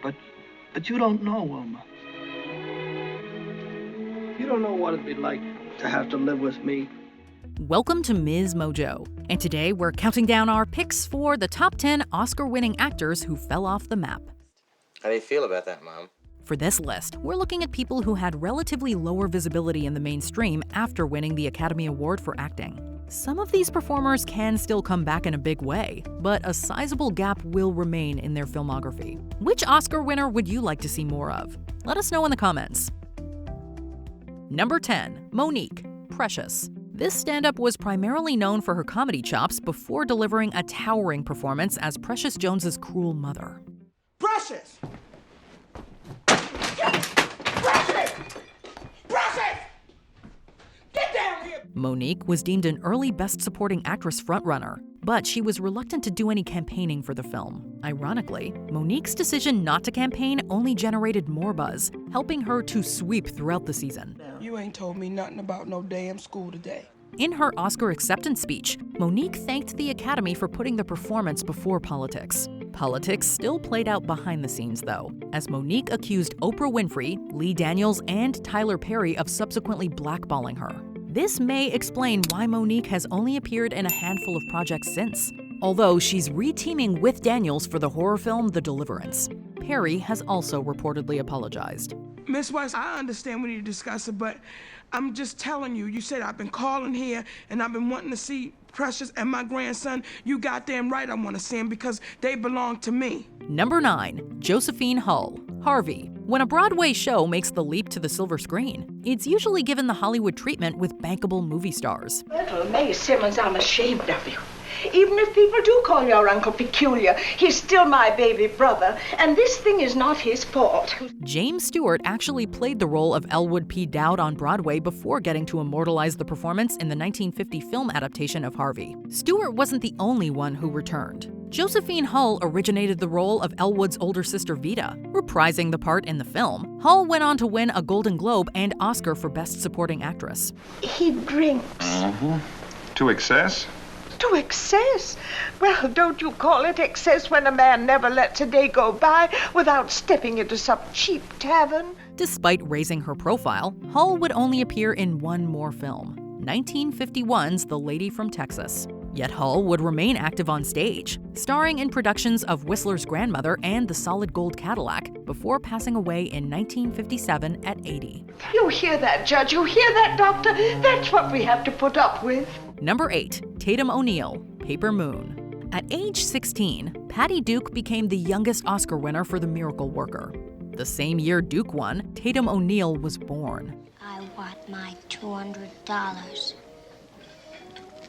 But you don't know, Wilma. You don't know what it'd be like to have to live with me. Welcome to MsMojo, and today we're counting down our picks for the top 10 Oscar-winning actors who fell off the map. How do you feel about that, Mom? For this list, we're looking at people who had relatively lower visibility in the mainstream after winning the Academy Award for acting. Some of these performers can still come back in a big way, but a sizable gap will remain in their filmography. Which Oscar winner would you like to see more of? Let us know in the comments. Number 10. Monique, Precious. This stand-up was primarily known for her comedy chops before delivering a towering performance as Precious Jones's cruel mother. Precious! Precious! Precious! Get down here! Monique was deemed an early Best Supporting Actress frontrunner, but she was reluctant to do any campaigning for the film. Ironically, Monique's decision not to campaign only generated more buzz, helping her to sweep throughout the season. You ain't told me nothing about no damn school today. In her Oscar acceptance speech, Monique thanked the Academy for putting the performance before politics. Politics still played out behind the scenes, though, as Monique accused Oprah Winfrey, Lee Daniels, and Tyler Perry of subsequently blackballing her. This may explain why Monique has only appeared in a handful of projects since, although she's re-teaming with Daniels for the horror film The Deliverance. Perry has also reportedly apologized. Miss West, I understand we need to discuss it, but I'm just telling you, you said I've been calling here and I've been wanting to see Precious and my grandson. You goddamn right I want to see them because they belong to me. Number 9. Josephine Hull, Harvey. When a Broadway show makes the leap to the silver screen, it's usually given the Hollywood treatment with bankable movie stars. Little May Simmons, I'm ashamed of you. Even if people do call your uncle peculiar, he's still my baby brother, and this thing is not his fault. James Stewart actually played the role of Elwood P. Dowd on Broadway before getting to immortalize the performance in the 1950 film adaptation of Harvey. Stewart wasn't the only one who returned. Josephine Hull originated the role of Elwood's older sister Vida. Reprising the part in the film, Hull went on to win a Golden Globe and Oscar for Best Supporting Actress. He drinks. To excess? To excess? Well, don't you call it excess when a man never lets a day go by without stepping into some cheap tavern? Despite raising her profile, Hull would only appear in one more film, 1951's The Lady from Texas. Yet Hull would remain active on stage, starring in productions of Whistler's Grandmother and The Solid Gold Cadillac, before passing away in 1957 at 80. You hear that, Judge? You hear that, Doctor? That's what we have to put up with. Number 8. Tatum O'Neal, Paper Moon. At age 16, Patty Duke became the youngest Oscar winner for The Miracle Worker. The same year Duke won, Tatum O'Neal was born. I want my $200.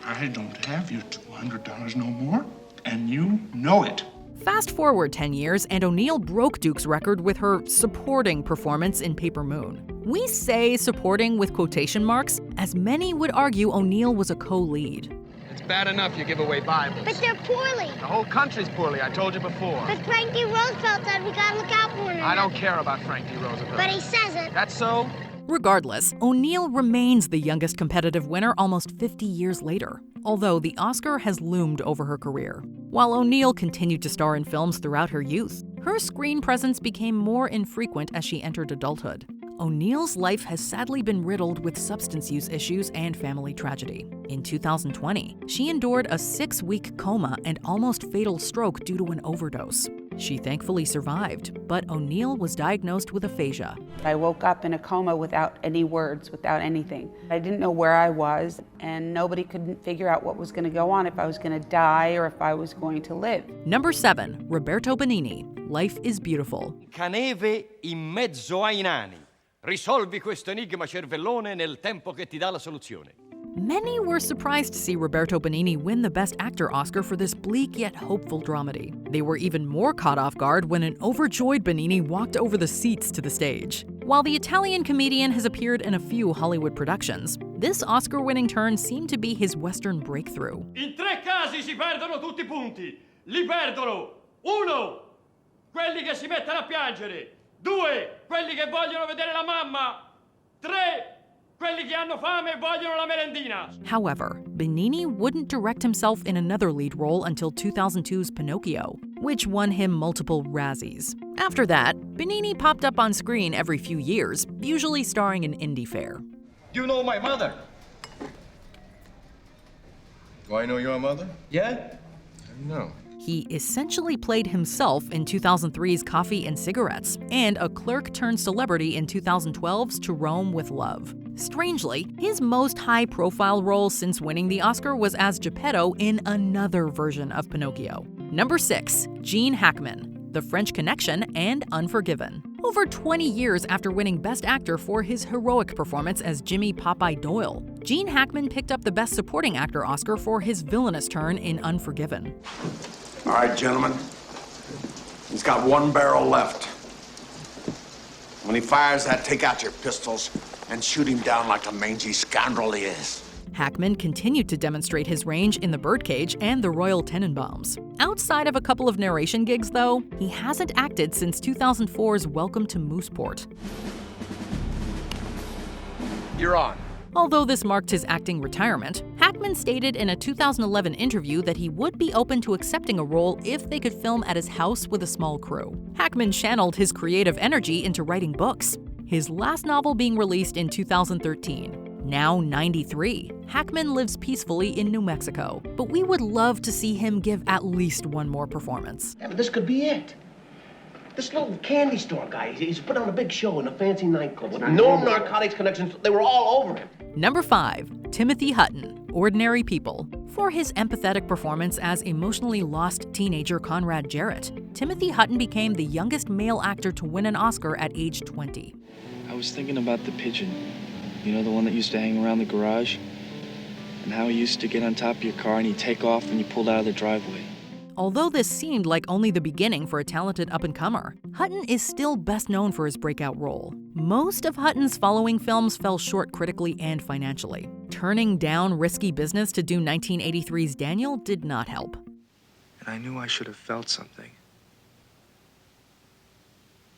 I don't have your $200 no more, and you know it. Fast forward 10 years, and O'Neal broke Duke's record with her supporting performance in Paper Moon. We say supporting with quotation marks, as many would argue O'Neal was a co-lead. It's bad enough you give away Bibles. But they're poorly. The whole country's poorly, I told you before. But Frankie Roosevelt said we gotta look out for one another. I don't care about Frankie Roosevelt. But he says it. That's so? Regardless, O'Neal remains the youngest competitive winner almost 50 years later, although the Oscar has loomed over her career. While O'Neal continued to star in films throughout her youth, her screen presence became more infrequent as she entered adulthood. O'Neal's life has sadly been riddled with substance use issues and family tragedy. In 2020, she endured a 6-week coma and almost fatal stroke due to an overdose. She thankfully survived, but O'Neal was diagnosed with aphasia. I woke up in a coma without any words, without anything. I didn't know where I was, and nobody could figure out what was going to go on, if I was going to die or if I was going to live. Number 7. Roberto Benigni, Life is Beautiful. Caneve in mezzo ai nani. Risolvi questo enigma cervellone nel tempo che ti dà la soluzione. Many were surprised to see Roberto Benigni win the Best Actor Oscar for this bleak yet hopeful dramedy. They were even more caught off guard when an overjoyed Benigni walked over the seats to the stage. While the Italian comedian has appeared in a few Hollywood productions, this Oscar-winning turn seemed to be his Western breakthrough. In 3 casi si perdono tutti i punti. Li perdono 1. Quelli che si mettono a piangere. 2. Quelli che vogliono vedere la mamma. 3. Quelli che hanno fame e vogliono la merendina. However, Benigni wouldn't direct himself in another lead role until 2002's Pinocchio. which won him multiple Razzies. After that, Benigni popped up on screen every few years, usually starring in indie fare. You know my mother? Do I know your mother? Yeah? No. He essentially played himself in 2003's Coffee and Cigarettes and a clerk-turned-celebrity in 2012's To Rome with Love. Strangely, his most high-profile role since winning the Oscar was as Geppetto in another version of Pinocchio. Number 6, Gene Hackman, The French Connection and Unforgiven. Over 20 years after winning Best Actor for his heroic performance as Jimmy Popeye Doyle, Gene Hackman picked up the Best Supporting Actor Oscar for his villainous turn in Unforgiven. All right, gentlemen. He's got one barrel left. When he fires that, take out your pistols and shoot him down like the mangy scoundrel he is. Hackman continued to demonstrate his range in The Birdcage and The Royal Tenenbaums. Outside of a couple of narration gigs, though, he hasn't acted since 2004's Welcome to Mooseport. You're on. Although this marked his acting retirement, Hackman stated in a 2011 interview that he would be open to accepting a role if they could film at his house with a small crew. Hackman channeled his creative energy into writing books, his last novel being released in 2013. Now 93, Hackman lives peacefully in New Mexico, but we would love to see him give at least one more performance. Yeah, but this could be it. This little candy store guy, he's put on a big show in a fancy nightclub with no narcotics connections. They were all over him. Number 5, Timothy Hutton, Ordinary People. For his empathetic performance as emotionally lost teenager Conrad Jarrett, Timothy Hutton became the youngest male actor to win an Oscar at age 20. I was thinking about the pigeon. You know, the one that used to hang around the garage? And how he used to get on top of your car and he'd take off when you pulled out of the driveway. Although this seemed like only the beginning for a talented up-and-comer, Hutton is still best known for his breakout role. Most of Hutton's following films fell short critically and financially. Turning down risky business to do 1983's Daniel did not help. And I knew I should have felt something.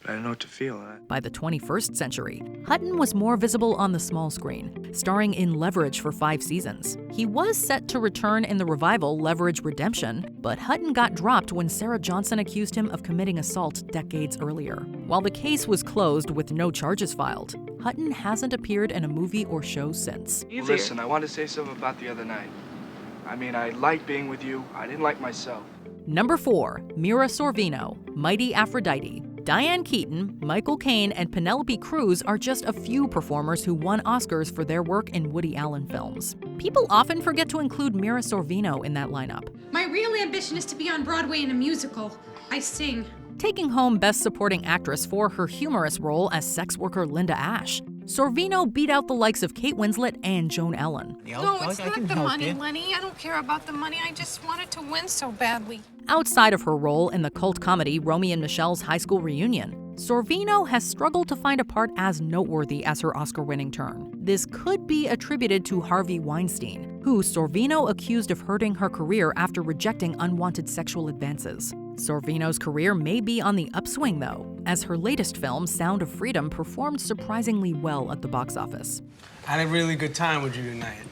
But I don't know what to feel. By the 21st century, Hutton was more visible on the small screen, starring in Leverage for 5 seasons. He was set to return in the revival Leverage Redemption, but Hutton got dropped when Sarah Johnson accused him of committing assault decades earlier. While the case was closed with no charges filed, Hutton hasn't appeared in a movie or show since. Well, listen, I wanted to say something about the other night. I mean, I liked being with you. I didn't like myself. Number 4, Mira Sorvino, Mighty Aphrodite. Diane Keaton, Michael Caine, and Penelope Cruz are just a few performers who won Oscars for their work in Woody Allen films. People often forget to include Mira Sorvino in that lineup. My real ambition is to be on Broadway in a musical. I sing. Taking home Best Supporting Actress for her humorous role as sex worker Linda Ash, Sorvino beat out the likes of Kate Winslet and Joan Ellen. No, it's not the money, Lenny. I don't care about the money. I just wanted to win so badly. Outside of her role in the cult comedy Romy and Michelle's High School Reunion, Sorvino has struggled to find a part as noteworthy as her Oscar-winning turn. This could be attributed to Harvey Weinstein, who Sorvino accused of hurting her career after rejecting unwanted sexual advances. Sorvino's career may be on the upswing, though, as her latest film, Sound of Freedom, performed surprisingly well at the box office. I had a really good time with you tonight.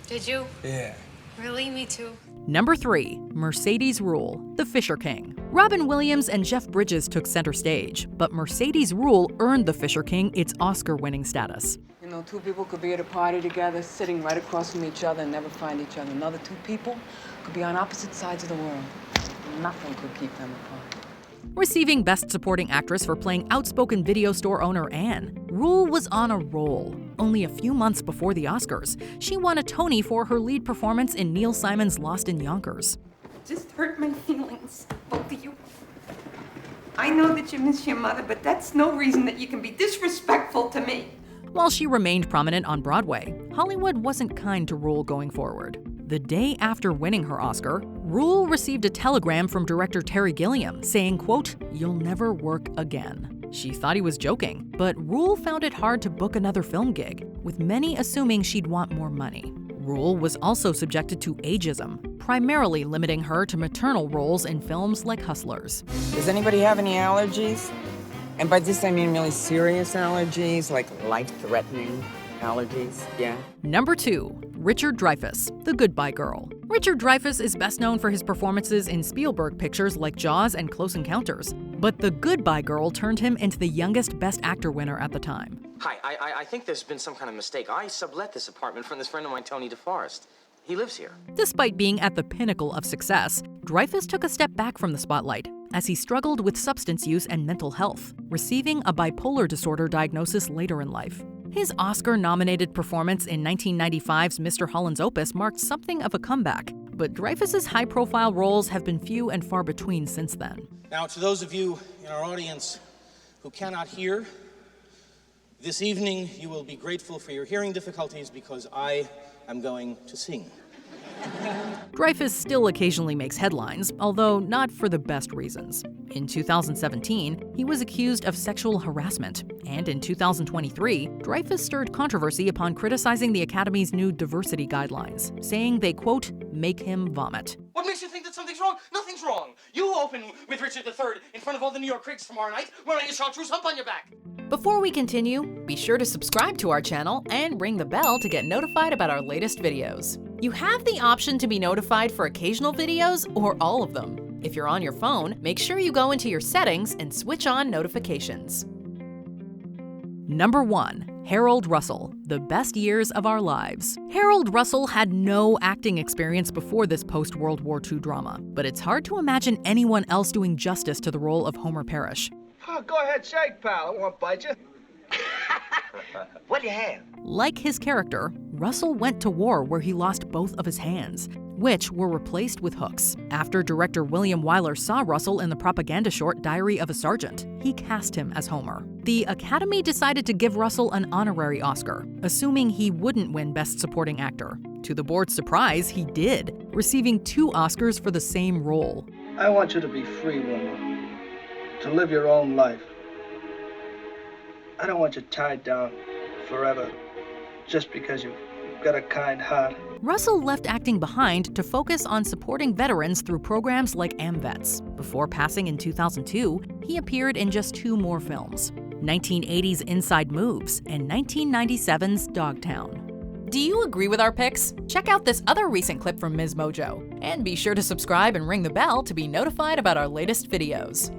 Did you? Yeah. Really? Me too. Number 3, Mercedes Ruehl, The Fisher King. Robin Williams and Jeff Bridges took center stage, but Mercedes Ruehl earned The Fisher King its Oscar-winning status. You know, 2 people could be at a party together, sitting right across from each other and never find each other. Another 2 people could be on opposite sides of the world. Nothing could keep them apart. Receiving Best Supporting Actress for playing outspoken video store owner Anne, Ruehl was on a roll. Only a few months before the Oscars, she won a Tony for her lead performance in Neil Simon's Lost in Yonkers. Just hurt my feelings, both of you. I know that you miss your mother, but that's no reason that you can be disrespectful to me. While she remained prominent on Broadway, Hollywood wasn't kind to Ruehl going forward. The day after winning her Oscar, Ruehl received a telegram from director Terry Gilliam saying, quote, "You'll never work again." She thought he was joking, but Ruehl found it hard to book another film gig, with many assuming she'd want more money. Ruehl was also subjected to ageism, primarily limiting her to maternal roles in films like Hustlers. Does anybody have any allergies? And by this I mean really serious allergies, like life-threatening. Allergies, yeah. Number 2. Richard Dreyfuss, The Goodbye Girl. Richard Dreyfuss is best known for his performances in Spielberg pictures like Jaws and Close Encounters, but The Goodbye Girl turned him into the youngest Best Actor winner at the time. Hi, I think there's been some kind of mistake. I sublet this apartment from this friend of mine, Tony DeForest. He lives here. Despite being at the pinnacle of success, Dreyfuss took a step back from the spotlight as he struggled with substance use and mental health, receiving a bipolar disorder diagnosis later in life. His Oscar-nominated performance in 1995's Mr. Holland's Opus marked something of a comeback, but Dreyfuss's high-profile roles have been few and far between since then. Now, to those of you in our audience who cannot hear, this evening you will be grateful for your hearing difficulties because I am going to sing. Dreyfuss still occasionally makes headlines, although not for the best reasons. In 2017, he was accused of sexual harassment, and in 2023, Dreyfuss stirred controversy upon criticizing the Academy's new diversity guidelines, saying they, quote, make him vomit. What makes you think that something's wrong? Nothing's wrong. You open with Richard III in front of all the New York critics tomorrow night wearing a chartreuse hump on your back. Before we continue, be sure to subscribe to our channel and ring the bell to get notified about our latest videos. You have the option to be notified for occasional videos or all of them. If you're on your phone, make sure you go into your settings and switch on notifications. Number 1. Harold Russell, The Best Years of Our Lives. Harold Russell had no acting experience before this post-World War II drama, but it's hard to imagine anyone else doing justice to the role of Homer Parrish. Oh, go ahead, shake, pal. I won't bite you. What do you have? Like his character, Russell went to war where he lost both of his hands, which were replaced with hooks. After director William Wyler saw Russell in the propaganda short Diary of a Sergeant, he cast him as Homer. The Academy decided to give Russell an honorary Oscar, assuming he wouldn't win Best Supporting Actor. To the board's surprise, he did, receiving 2 Oscars for the same role. I want you to be free, woman, to live your own life. I don't want you tied down forever just because you've got a kind heart. Russell left acting behind to focus on supporting veterans through programs like AmVets. Before passing in 2002, he appeared in just 2 more films, 1980's Inside Moves and 1997's Dogtown. Do you agree with our picks? Check out this other recent clip from MsMojo, and be sure to subscribe and ring the bell to be notified about our latest videos.